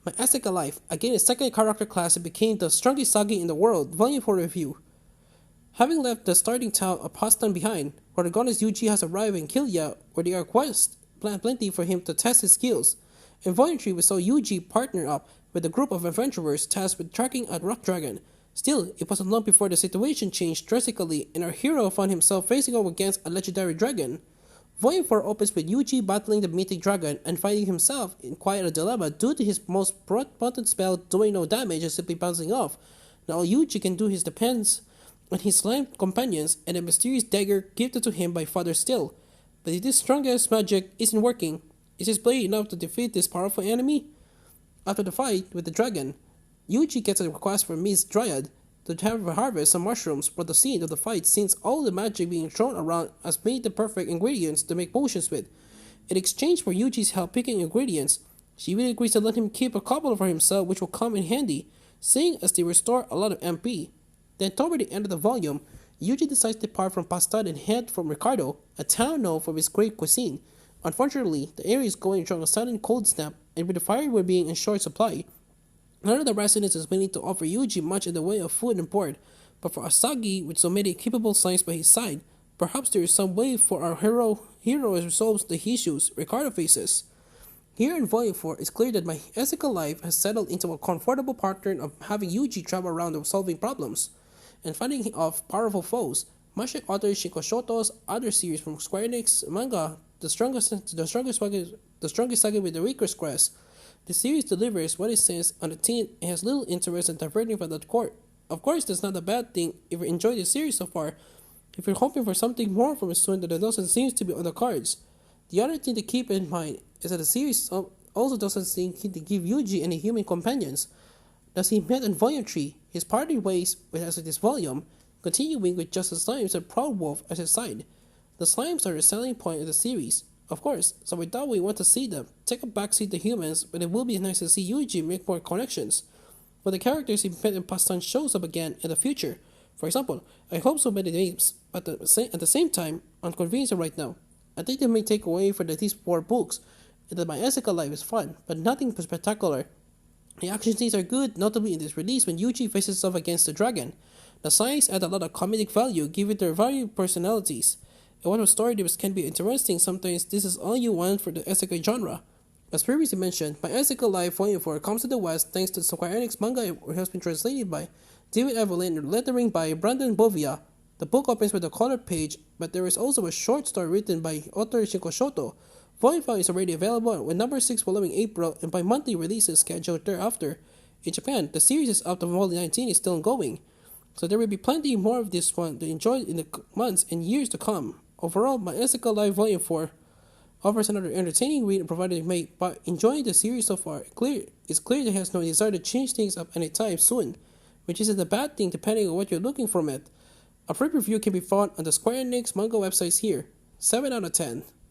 My Isekai Life. I gained a second character class and became the strongest Sagi in the world. Volume 4 review. Having left the starting town of Pastan behind, protagonist Yuji has arrived in Kilya, where there are quests plenty for him to test his skills. In Volume 3, we saw Yuji partner up with a group of adventurers tasked with tracking a rock dragon. Still, it wasn't long before the situation changed drastically, and our hero found himself facing off against a legendary dragon. Volume 4 opens with Yuji battling the mythic dragon and finding himself in quite a dilemma due to his most potent spell doing no damage and simply bouncing off. Now all Yuji can do is depends on his slime companions and a mysterious dagger gifted to him by Father Still. But if this strongest magic isn't working, is his blade enough to defeat this powerful enemy? After the fight with the dragon, Yuji gets a request from Miss Dryad to harvest some mushrooms for the scene of the fight since all the magic being thrown around has made the perfect ingredients to make potions with. In exchange for Yuji's help picking ingredients, she really agrees to let him keep a couple for himself which will come in handy, seeing as they restore a lot of MP. Then toward the end of the volume, Yuji decides to depart from Pastan and head for Ricardo, a town known for its great cuisine. Unfortunately, the area is going through a sudden cold snap, and with the firewood being in short supply, none of the residents is willing to offer Yuji much in the way of food and board. But for Asagi, with so many capable science by his side, perhaps there is some way for our hero resolves the issues Ricardo faces. Here in Volume 4, it's clear that my Isekai life has settled into a comfortable pattern of having Yuji travel around and solving problems and fighting off powerful foes, much like author Shinko Shoto's other series from Square Enix manga, the strongest saga with the weakest crest. The series delivers what it says on the tin and has little interest in diverting from the court. Of course, that's not a bad thing if you enjoy the series so far. If you're hoping for something more from it soon that doesn't seem to be on the cards. The other thing to keep in mind is that the series also doesn't seem to give Yuji any human companions. As he met in Volume 3, his parting ways with us in this volume, continuing with just the Slimes and Proud Wolf as his side. The Slimes are the selling point of the series, of course, so we thought we want to see them take a backseat to humans, but it will be nice to see Yuji make more connections. When the characters he met in past time shows up again in the future. For example, I hope so many names, but at the same time, I'm convinced right now. I think they may take away from these 4 books, and that my Isekai life is fun, but nothing spectacular. The action scenes are good, notably in this release when Yuji faces off against the dragon. The science add a lot of comedic value given their varied personalities. And while the story can be interesting, sometimes this is all you want for the Isekai genre. As previously mentioned, my Isekai Life Volume 4 comes to the West thanks to Square Enix manga which has been translated by David Evelyn and lettering by Brandon Bovia. The book opens with a colored page, but there is also a short story written by author Shinko Shoto. Volume 5 is already available with number 6 following April and by monthly releases scheduled thereafter. In Japan, the series is up to Volume 19 is still ongoing, so there will be plenty more of this one to enjoy in the months and years to come. Overall, my Isekai Life Volume 4 offers another entertaining read provided may by enjoying the series so far. It's clear that it has no desire to change things up anytime soon, which isn't a bad thing depending on what you're looking from it. A free review can be found on the Square Enix manga websites here. 7 out of 10.